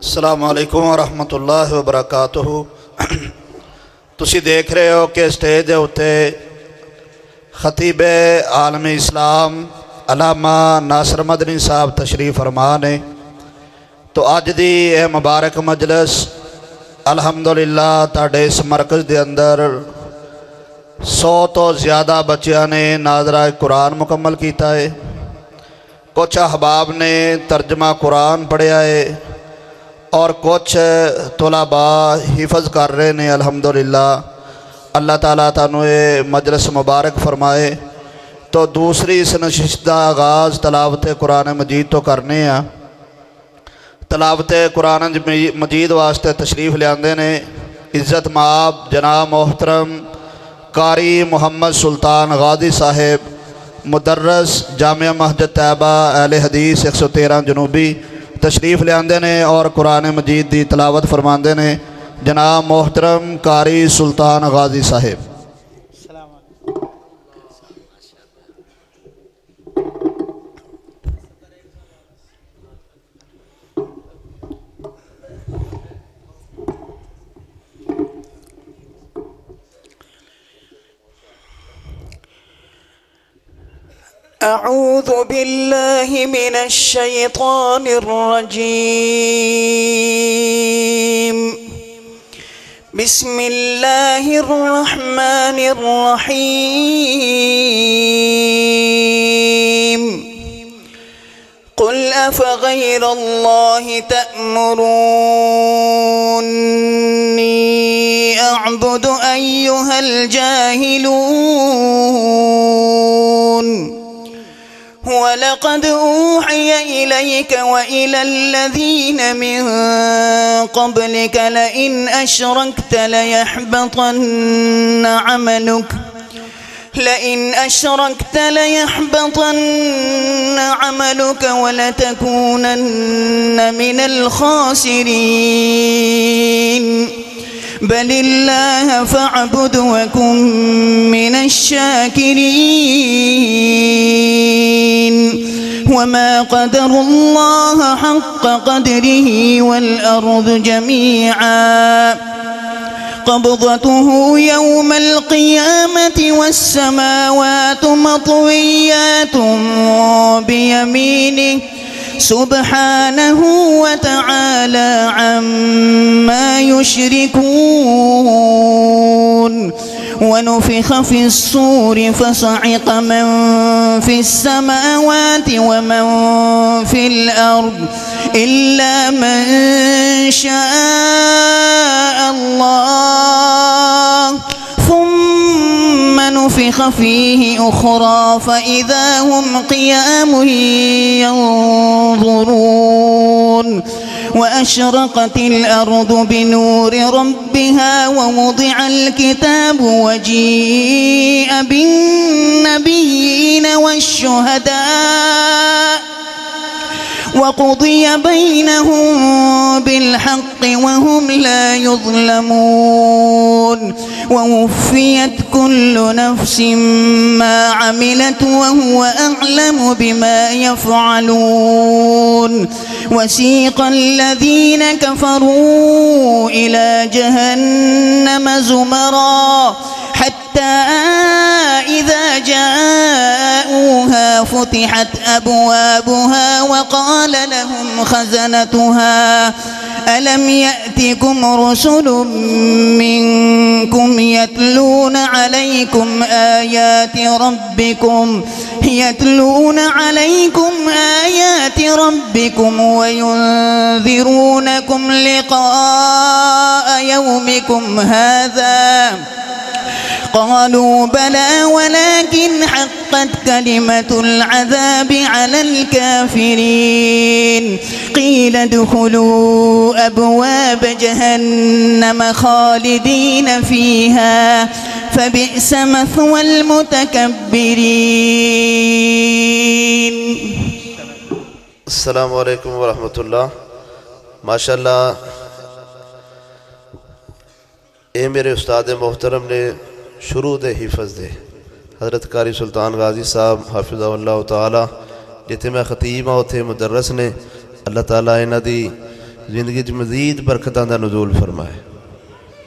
अस्सलामु अलैकुम वरहमतुल्लाहि वबरकातुहू। तुसी देख रहे हो कि स्टेज के उत्ते खतीब आलम इस्लाम अलामा नासर मदनी साहब तशरीफ फरमा ने। तो अज की यह मुबारक मजलिस अलहमदुलिल्लाह तुहाडे इस मरकज़ के अंदर 100 तो ज़्यादा बच्चों ने नाज़रा कुरान मुकम्मल किया है। कुछ अहबाब ने तर्जमा कुरान पढ़िया है और कुछ तुलाबा हिफज कर रहे हैं। अल्हम्दुलिल्लाह अल्लाह ताला तानू ये मजलिस मुबारक फरमाए। तो दूसरी इस नशिस्त का आगाज़ तलावत कुरान मजीद तो करने आ। तलावत कुरान मजीद वास्ते तशरीफ़ लियाते ने इज़्ज़त माब जनाब मोहतरम कारी मुहम्मद सुल्तान गाजी साहेब मुदर्रस जामिया मस्जिद तैयबा अहले हदीस 113 जनूबी तशरीफ़ लियाते ने और कुरान मजीद की तलावत फरमाते ने जनाब मोहतरम कारी सुल्तान गाजी साहेब। أعوذ بالله من الشيطان الرجيم. بسم الله الرحمن الرحيم. قل أفغير الله تأمروني أعبد أيها الجاهلون. ولقد أوحي إليك وإلى الذين من قبلك لئن أشركت ليحبطن عملك ولتكونن من الخاسرين. بل الله فاعبد وكن من الشاكرين. وما قدر الله حق قدره والأرض جميعا قبضته يوم القيامة والسماوات مطويات بيمينه سبحانه وتعالى عما يشركون. ونفخ في الصور فصعق من في السماوات ومن في الأرض إلا من شاء الله ثم نفخ فيه أخرى فإذا هم قيام ينظرون. وأشرقت الأرض بنور ربها ووضع الكتاب وجيء بالنبيين والشهداء وقضي بينهم بالحق وهم لا يظلمون. ووفيت كل نفس ما عملت وهو أعلم بما يفعلون. وسيق الذين كفروا إلى جهنم زمرا حتى إذا جاءوها فتحت أبوابها وقال لهم خزنتها ألم يأتكم رسل منكم يتلون عليكم آيات ربكم وينذرونكم لقاء يومكم هذا. قالوا بلى ولكن حقت كلمة العذاب على الكافرين. قيل ادخلوا أبواب جهنم خالدين فيها فبئس مثوى المتكبرين. السلام علیکم ورحمۃ اللہ. माशाअल्लाह ये मेरे उस्ताद मोहतरम ने शुरू दे हिफज दे हज़रत कारी सुल्तान गाजी साहब हाफिज़हुल्लाह ताला जिथे मैं खतीब हाँ उत्थे मुदर्रस ने। अल्लाह ताला इन्हां दी ਜ਼ਿੰਦਗੀ 'ਚ ਮਜ਼ੀਦ ਬਰਕਤਾਂ ਦਾ ਨਜ਼ੂਲ ਫਰਮਾਏ।